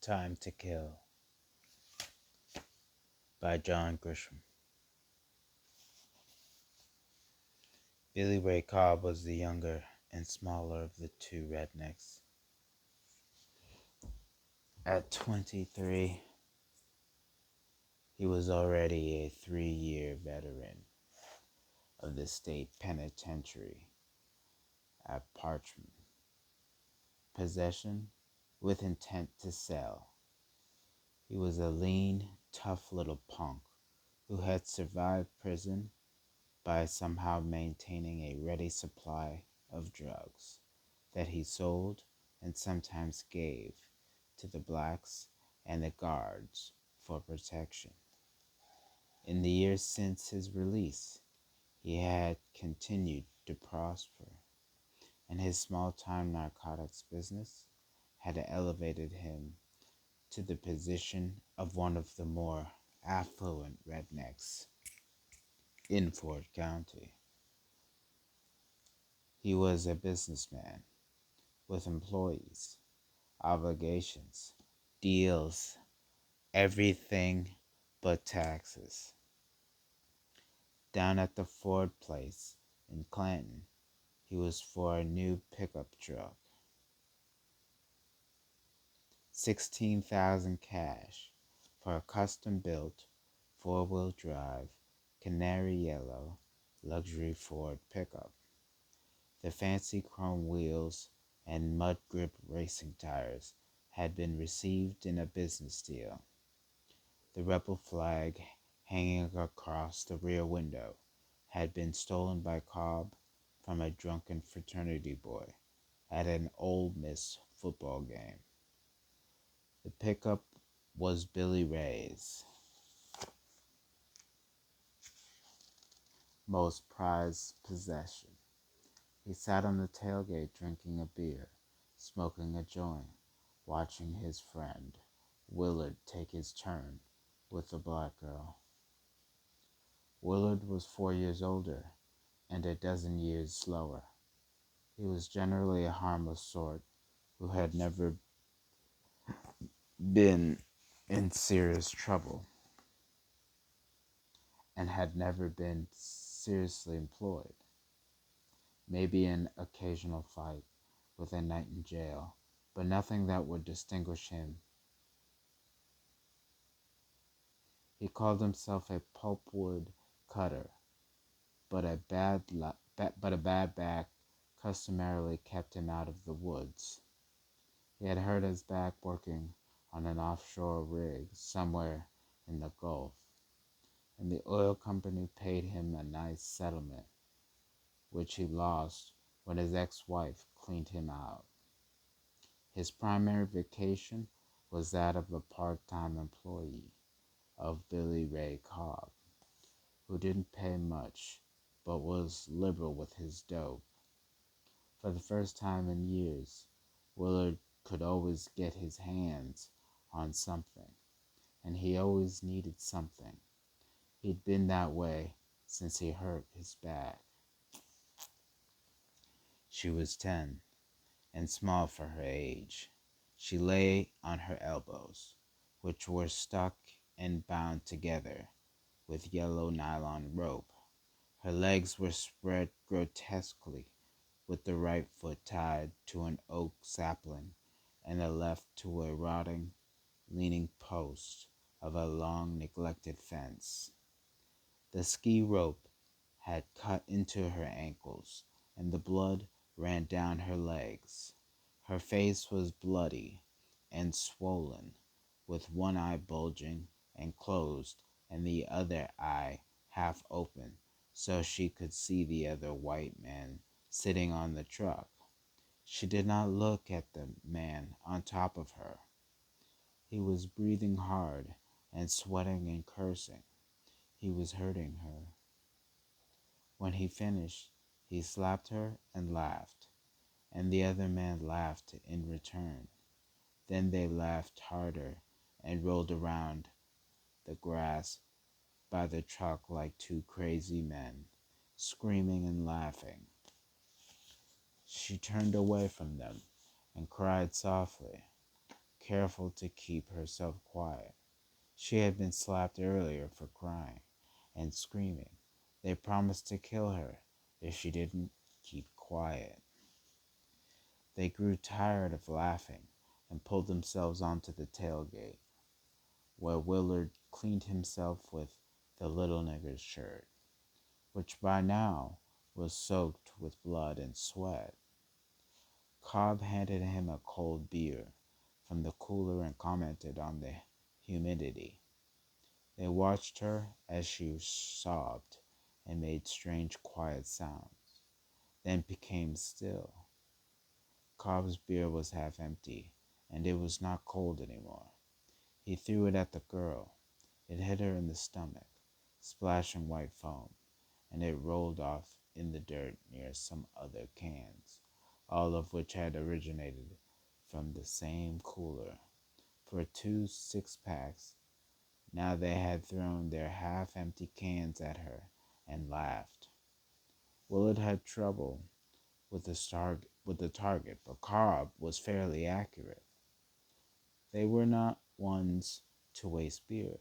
Time to Kill by John Grisham. Billy Ray Cobb was the younger and smaller of the two rednecks. At 23, he was already a 3-year veteran of the state penitentiary at Parchman. Possession with intent to sell. He was a lean, tough little punk who had survived prison by somehow maintaining a ready supply of drugs that he sold and sometimes gave to the blacks and the guards for protection. In the years since his release, he had continued to prosper, and his small-time narcotics business had elevated him to the position of one of the more affluent rednecks in Ford County. He was a businessman with employees, obligations, deals, everything but taxes. Down at the Ford place in Clanton, he was for a new pickup truck. 16,000 cash for a custom-built, four-wheel drive, canary yellow, luxury Ford pickup. The fancy chrome wheels and mud grip racing tires had been received in a business deal. The rebel flag hanging across the rear window had been stolen by Cobb from a drunken fraternity boy at an Ole Miss football game. The pickup was Billy Ray's most prized possession. He sat on the tailgate drinking a beer, smoking a joint, watching his friend Willard take his turn with the black girl. Willard was 4 years older and a dozen years slower. He was generally a harmless sort who had never been in serious trouble and had never been seriously employed. Maybe an occasional fight with a night in jail, but nothing that would distinguish him. He called himself a pulpwood cutter, but a bad back customarily kept him out of the woods. He had hurt his back working on an offshore rig somewhere in the Gulf, and the oil company paid him a nice settlement, which he lost when his ex-wife cleaned him out. His primary vocation was that of a part-time employee of Billy Ray Cobb, who didn't pay much but was liberal with his dope. For the first time in years, Willard could always get his hands on something, and he always needed something. He'd been that way since he hurt his back. She was 10 and small for her age. She lay on her elbows, which were stuck and bound together with yellow nylon rope. Her legs were spread grotesquely, with the right foot tied to an oak sapling and the left to a rotting, leaning post of a long neglected fence. The ski rope had cut into her ankles, and the blood ran down her legs. Her face was bloody and swollen, with one eye bulging and closed and the other eye half open so she could see the other white man sitting on the truck. She did not look at the man on top of her. He was breathing hard and sweating and cursing. He was hurting her. When he finished, he slapped her and laughed, and the other man laughed in return. Then they laughed harder and rolled around the grass by the truck like two crazy men, screaming and laughing. She turned away from them and cried softly, careful to keep herself quiet. She had been slapped earlier for crying and screaming. They promised to kill her if she didn't keep quiet. They grew tired of laughing and pulled themselves onto the tailgate, where Willard cleaned himself with the little nigger's shirt, which by now was soaked with blood and sweat. Cobb handed him a cold beer from the cooler and commented on the humidity. They watched her as she sobbed and made strange quiet sounds, then became still. Cobb's beer was half empty, and it was not cold anymore. He threw it at the girl. It hit her in the stomach, splashing white foam, and it rolled off in the dirt near some other cans, all of which had originated from the same cooler. For 2 6-packs, now they had thrown their half-empty cans at her and laughed. Willard had trouble with the target, but Cobb was fairly accurate. They were not ones to waste beer,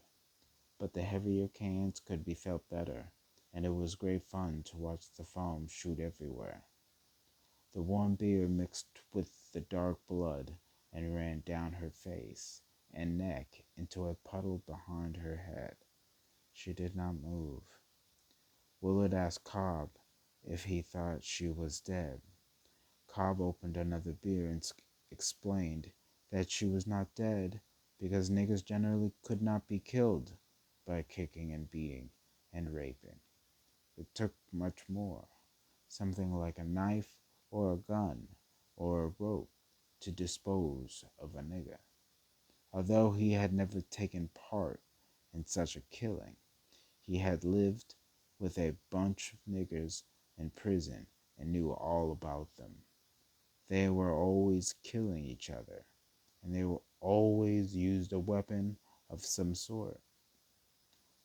but the heavier cans could be felt better, and it was great fun to watch the foam shoot everywhere. The warm beer mixed with the dark blood and ran down her face and neck into a puddle behind her head. She did not move. Willard asked Cobb if he thought she was dead. Cobb opened another beer and explained that she was not dead because niggers generally could not be killed by kicking and beating and raping. It took much more, something like a knife or a gun or a rope to dispose of a nigger. Although he had never taken part in such a killing, he had lived with a bunch of niggers in prison and knew all about them. They were always killing each other, and they were always used a weapon of some sort.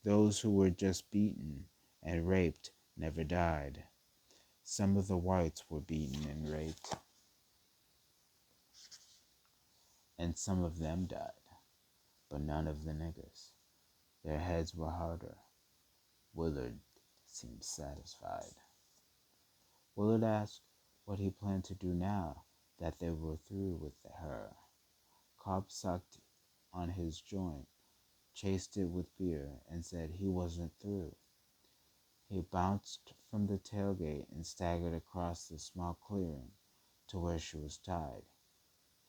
Those who were just beaten and raped never died. Some of the whites were beaten and raped, and some of them died, but none of the niggers. Their heads were harder. Willard seemed satisfied. Willard asked what he planned to do now that they were through with her. Cobb sucked on his joint, chased it with beer, and said he wasn't through. He bounced from the tailgate and staggered across the small clearing to where she was tied.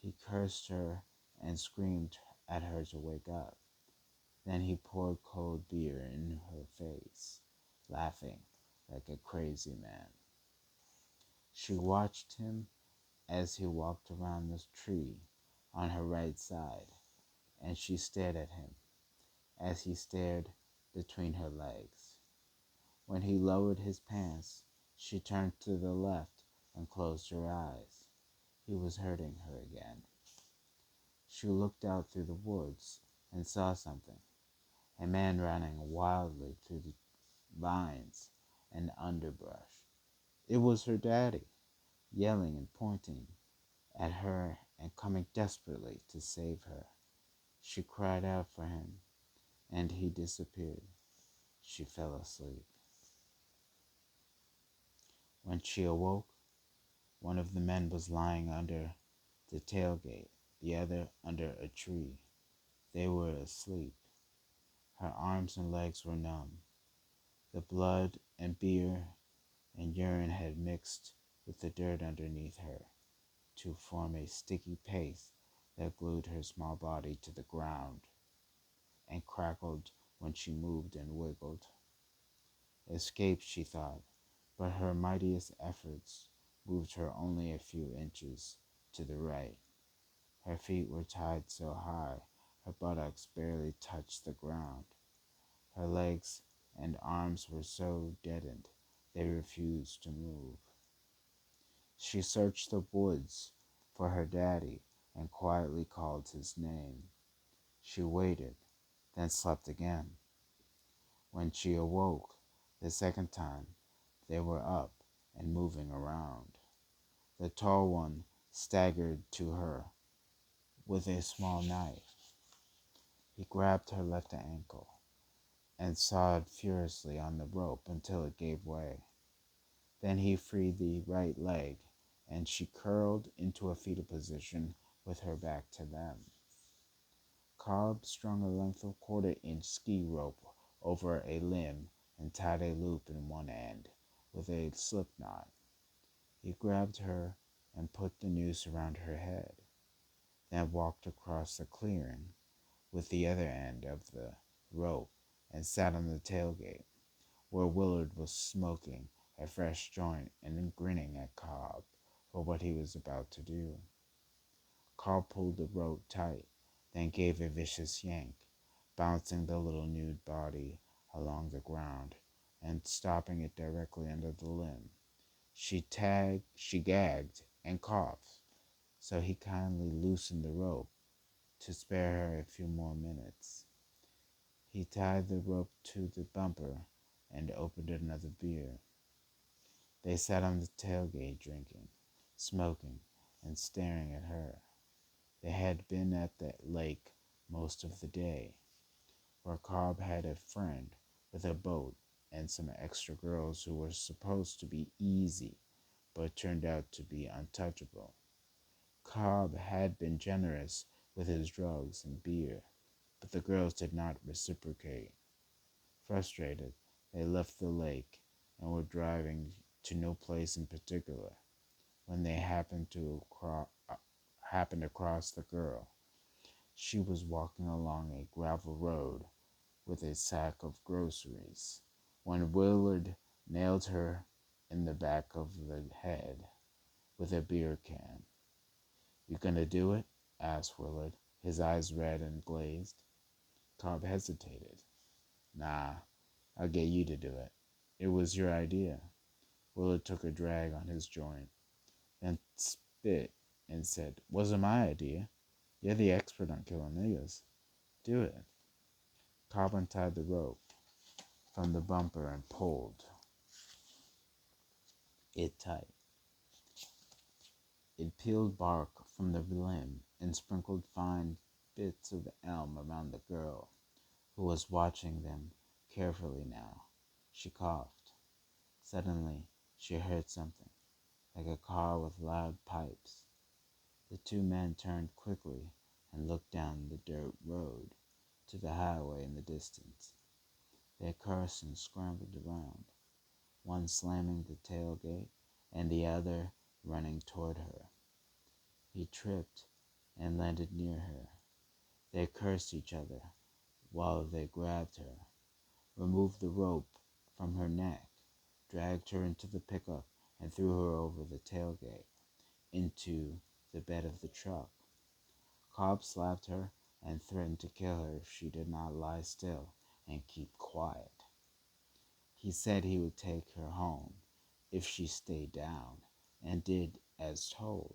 He cursed her and screamed at her to wake up. Then he poured cold beer in her face, laughing like a crazy man. She watched him as he walked around the tree on her right side, and she stared at him as he stared between her legs. When he lowered his pants, she turned to the left and closed her eyes. He was hurting her again. She looked out through the woods and saw something. A man running wildly through the vines and underbrush. It was her daddy, yelling and pointing at her and coming desperately to save her. She cried out for him, and he disappeared. She fell asleep. When she awoke, one of the men was lying under the tailgate, the other under a tree. They were asleep. Her arms and legs were numb. The blood and beer and urine had mixed with the dirt underneath her to form a sticky paste that glued her small body to the ground and crackled when she moved and wiggled. Escape, she thought, but her mightiest efforts moved her only a few inches to the right. Her feet were tied so high her buttocks barely touched the ground. Her legs and arms were so deadened they refused to move. She searched the woods for her daddy and quietly called his name. She waited, then slept again. When she awoke the second time, they were up and moving around. The tall one staggered to her, with a small knife. He grabbed her left ankle and sawed furiously on the rope until it gave way. Then he freed the right leg, and she curled into a fetal position with her back to them. Cobb strung a length of quarter-inch ski rope over a limb and tied a loop in one end with a slip knot. He grabbed her and put the noose around her head, then walked across the clearing with the other end of the rope and sat on the tailgate, where Willard was smoking a fresh joint and grinning at Cobb for what he was about to do. Cobb pulled the rope tight, then gave a vicious yank, bouncing the little nude body along the ground and stopping it directly under the limb. She gagged and coughed, so he kindly loosened the rope to spare her a few more minutes. He tied the rope to the bumper and opened another beer. They sat on the tailgate drinking, smoking, and staring at her. They had been at the lake most of the day, where Cobb had a friend with a boat and some extra girls who were supposed to be easy, but turned out to be untouchable. Cobb had been generous with his drugs and beer, but the girls did not reciprocate. Frustrated, they left the lake and were driving to no place in particular when they happened across the girl. She was walking along a gravel road with a sack of groceries when Willard nailed her in the back of the head with a beer can. "You gonna do it?" asked Willard, his eyes red and glazed. Cobb hesitated. "Nah, I'll get you to do it. It was your idea." Willard took a drag on his joint, then spit and said, "Wasn't my idea. You're the expert on killing niggas. Do it." Cobb untied the rope from the bumper and pulled it tight. It peeled bark from the limb and sprinkled fine bits of elm around the girl, who was watching them carefully now. She coughed. Suddenly, she heard something, like a car with loud pipes. The two men turned quickly and looked down the dirt road to the highway in the distance. They cursed and scrambled around, one slamming the tailgate and the other running toward her. He tripped and landed near her. They cursed each other while they grabbed her, removed the rope from her neck, dragged her into the pickup, and threw her over the tailgate into the bed of the truck. Cobb slapped her and threatened to kill her if she did not lie still and keep quiet. He said he would take her home if she stayed down and did as told.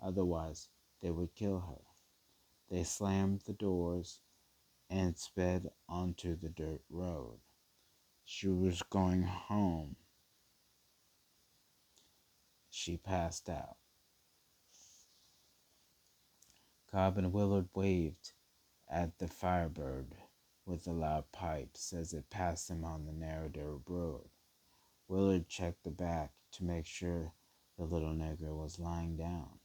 Otherwise, they would kill her. They slammed the doors and sped onto the dirt road. She was going home. She passed out. Cobb and Willard waved at the Firebird with the loud pipes as it passed them on the narrow dirt road. Willard checked the back to make sure the little nigger was lying down.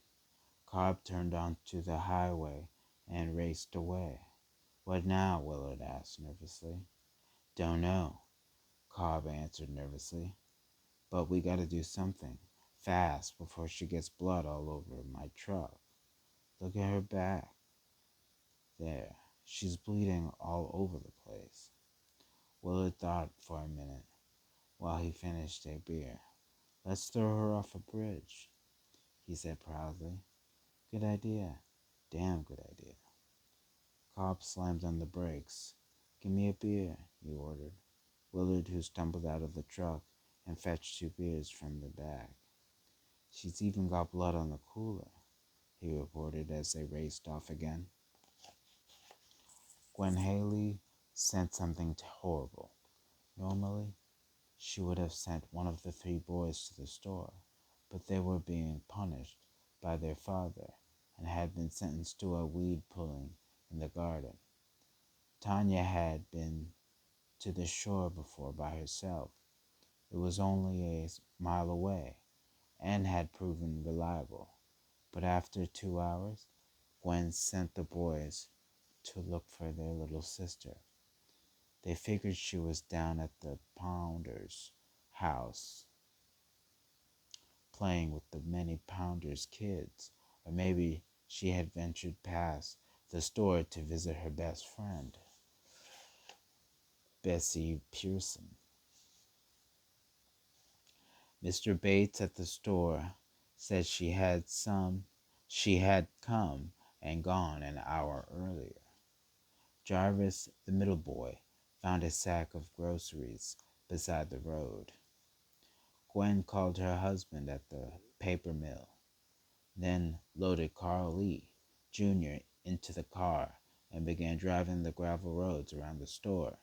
Cobb turned onto the highway and raced away. "What now?" Willard asked nervously. "Don't know," Cobb answered nervously. "But we gotta do something fast before she gets blood all over my truck. Look at her back. There, she's bleeding all over the place." Willard thought for a minute while he finished a beer. "Let's throw her off a bridge," he said proudly. "Good idea. Damn good idea." Cobb slammed on the brakes. "Give me a beer," he ordered. Willard, who stumbled out of the truck and fetched two beers from the bag. "She's even got blood on the cooler," he reported as they raced off again. Gwen Haley sent something horrible. Normally, she would have sent one of the three boys to the store, but they were being punished by their father, and had been sentenced to a weed pulling in the garden. Tanya had been to the shore before by herself. It was only a mile away and had proven reliable. But after 2 hours, Gwen sent the boys to look for their little sister. They figured she was down at the Pounder's house playing with the many Pounder's kids, or maybe she had ventured past the store to visit her best friend, Bessie Pearson. Mr. Bates at the store said she had come and gone an hour earlier. Jarvis, the middle boy, found a sack of groceries beside the road. Gwen called her husband at the paper mill, then loaded Carl Lee, Jr. into the car and began driving the gravel roads around the store.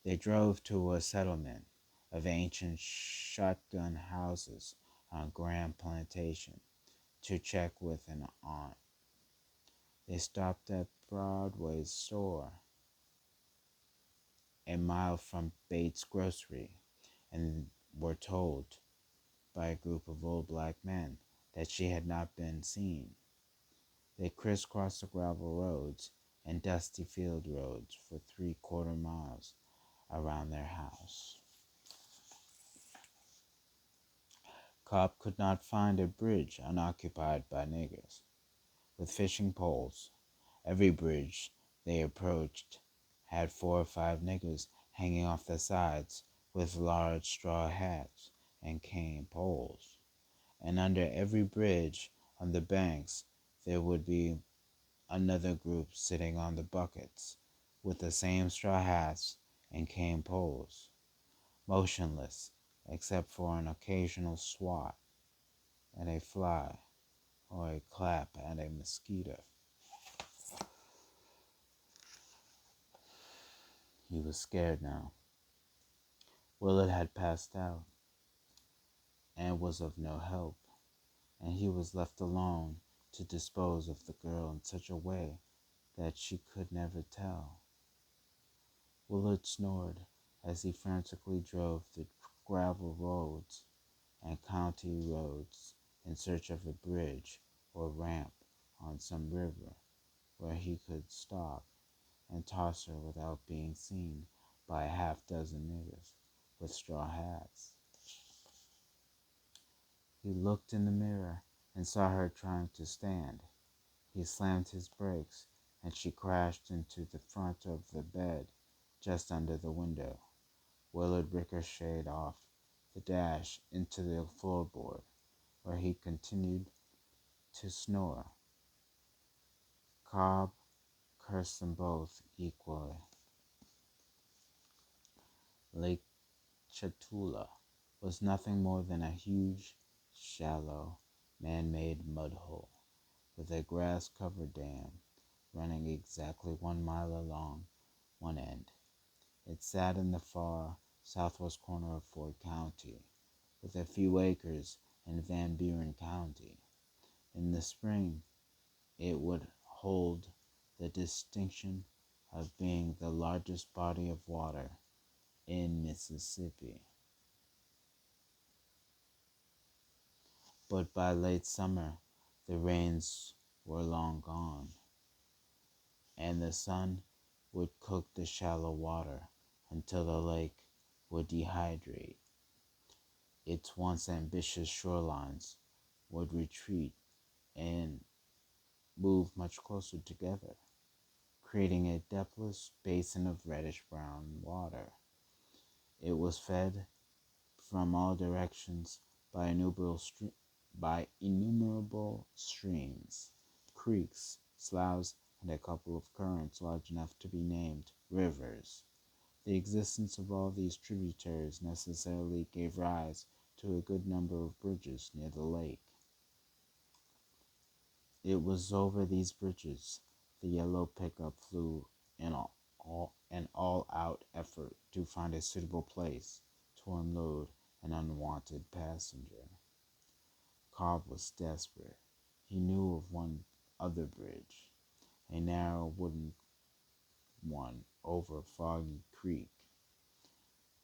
They drove to a settlement of ancient shotgun houses on Graham Plantation to check with an aunt. They stopped at Broadway's store, a mile from Bates' grocery, and were told by a group of old black men that she had not been seen. They crisscrossed the gravel roads and dusty field roads for 3/4 miles around their house. Cobb could not find a bridge unoccupied by niggers with fishing poles. Every bridge they approached had 4 or 5 niggers hanging off the sides with large straw hats and cane poles. And under every bridge on the banks there would be another group sitting on the buckets with the same straw hats and cane poles, motionless except for an occasional swat at a fly or a clap at a mosquito. He was scared now. Willard had passed out and was of no help, and he was left alone to dispose of the girl in such a way that she could never tell. Willard snored as he frantically drove the gravel roads and county roads in search of a bridge or ramp on some river where he could stop and toss her without being seen by a half-dozen niggers with straw hats. He looked in the mirror and saw her trying to stand. He slammed his brakes, and she crashed into the front of the bed just under the window. Willard ricocheted off the dash into the floorboard, where he continued to snore. Cobb cursed them both equally. Lake Chatula was nothing more than a huge, shallow, man-made mud hole with a grass-covered dam running exactly 1 mile along one end. It sat in the far southwest corner of Ford County, with a few acres in Van Buren County. In the spring, it would hold the distinction of being the largest body of water in Mississippi. But by late summer, the rains were long gone, and the sun would cook the shallow water until the lake would dehydrate. Its once ambitious shorelines would retreat and move much closer together, creating a depthless basin of reddish-brown water. It was fed from all directions by innumerable streams, creeks, sloughs, and a couple of currents large enough to be named rivers. The existence of all these tributaries necessarily gave rise to a good number of bridges near the lake. It was over these bridges the yellow pickup flew in an all-out effort to find a suitable place to unload an unwanted passenger. Cobb was desperate. He knew of one other bridge, a narrow wooden one over Foggy Creek.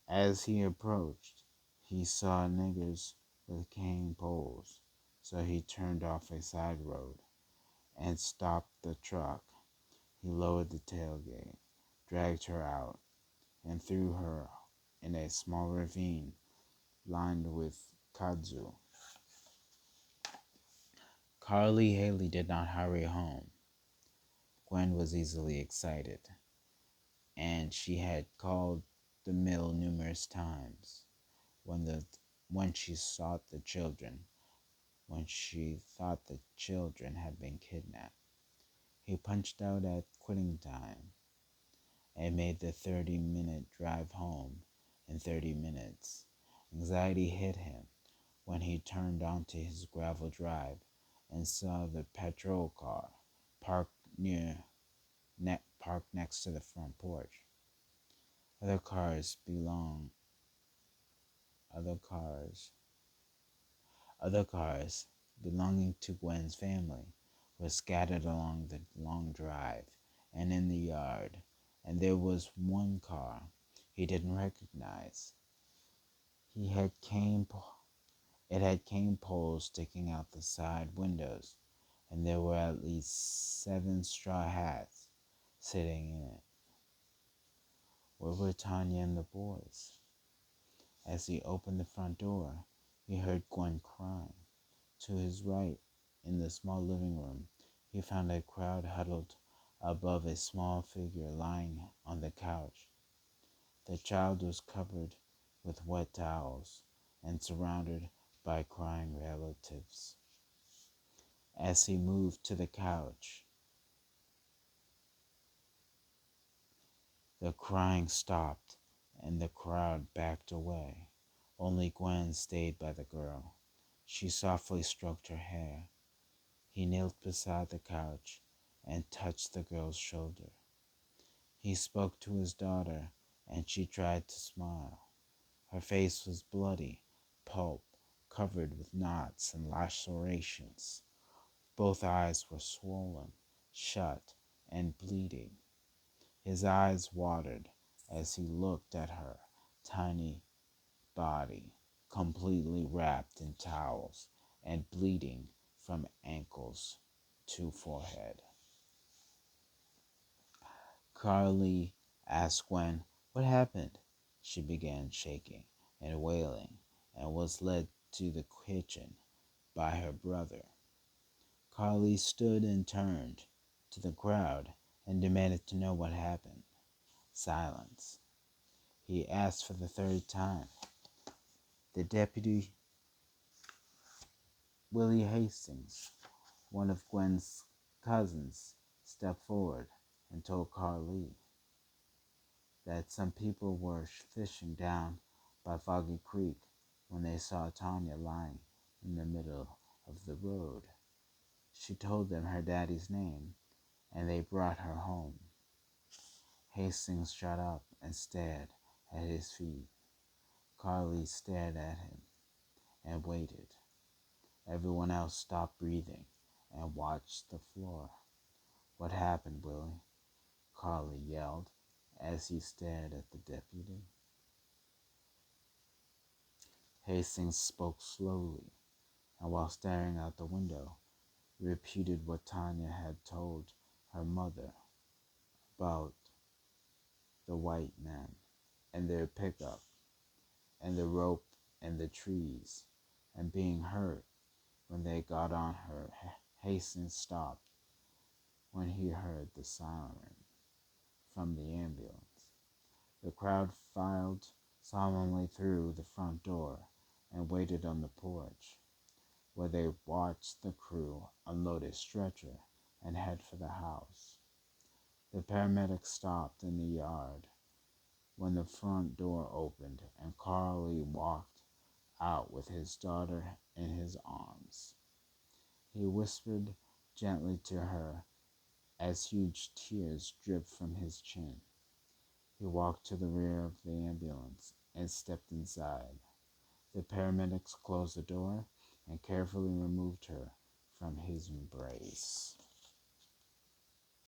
As he approached, he saw niggers with cane poles, so he turned off a side road and stopped the truck. He lowered the tailgate, dragged her out, and threw her in a small ravine lined with kudzu. Carly Haley did not hurry home. Gwen was easily excited, and she had called the mill numerous times when the when she sought the children, when she thought the children had been kidnapped. He punched out at quitting time and made the 30-minute drive home in 30 minutes. Anxiety hit him when he turned onto his gravel drive and saw the patrol car parked parked next to the front porch. Other cars belong other cars belonging to Gwen's family were scattered along the long drive and in the yard, and there was one car he didn't recognize. He had cane It had cane poles sticking out the side windows, and there were at least 7 straw hats sitting in it. Where were Tanya and the boys? As he opened the front door, he heard Gwen crying. To his right, in the small living room, he found a crowd huddled above a small figure lying on the couch. The child was covered with wet towels and surrounded by crying relatives. As he moved to the couch, the crying stopped and the crowd backed away. Only Gwen stayed by the girl. She softly stroked her hair. He knelt beside the couch and touched the girl's shoulder. He spoke to his daughter, and she tried to smile. Her face was bloody, pulp, covered with knots and lacerations. Both eyes were swollen, shut, and bleeding. His eyes watered as he looked at her tiny body, completely wrapped in towels and bleeding from ankles to forehead. Carly asked Gwen what happened. She began shaking and wailing and was led to the kitchen by her brother. Carly stood and turned to the crowd and demanded to know what happened. Silence. He asked for the third time. The deputy, Willie Hastings, one of Gwen's cousins, stepped forward and told Carly that some people were fishing down by Foggy Creek when they saw Tanya lying in the middle of the road. She told them her daddy's name, and they brought her home. Hastings shut up and stared at his feet. Carly stared at him and waited. Everyone else stopped breathing and watched the floor. "What happened, Willie?" Carly yelled as he stared at the deputy. Hastings spoke slowly, and while staring out the window, repeated what Tanya had told her mother about the white men and their pickup and the rope and the trees and being hurt when they got on her. Hastings stopped when he heard the siren from the ambulance. The crowd filed solemnly through the front door and waited on the porch, where they watched the crew unload a stretcher and head for the house. The paramedics stopped in the yard when the front door opened and Carly walked out with his daughter in his arms. He whispered gently to her as huge tears dripped from his chin. He walked to the rear of the ambulance and stepped inside. The paramedics closed the door and carefully removed her from his embrace.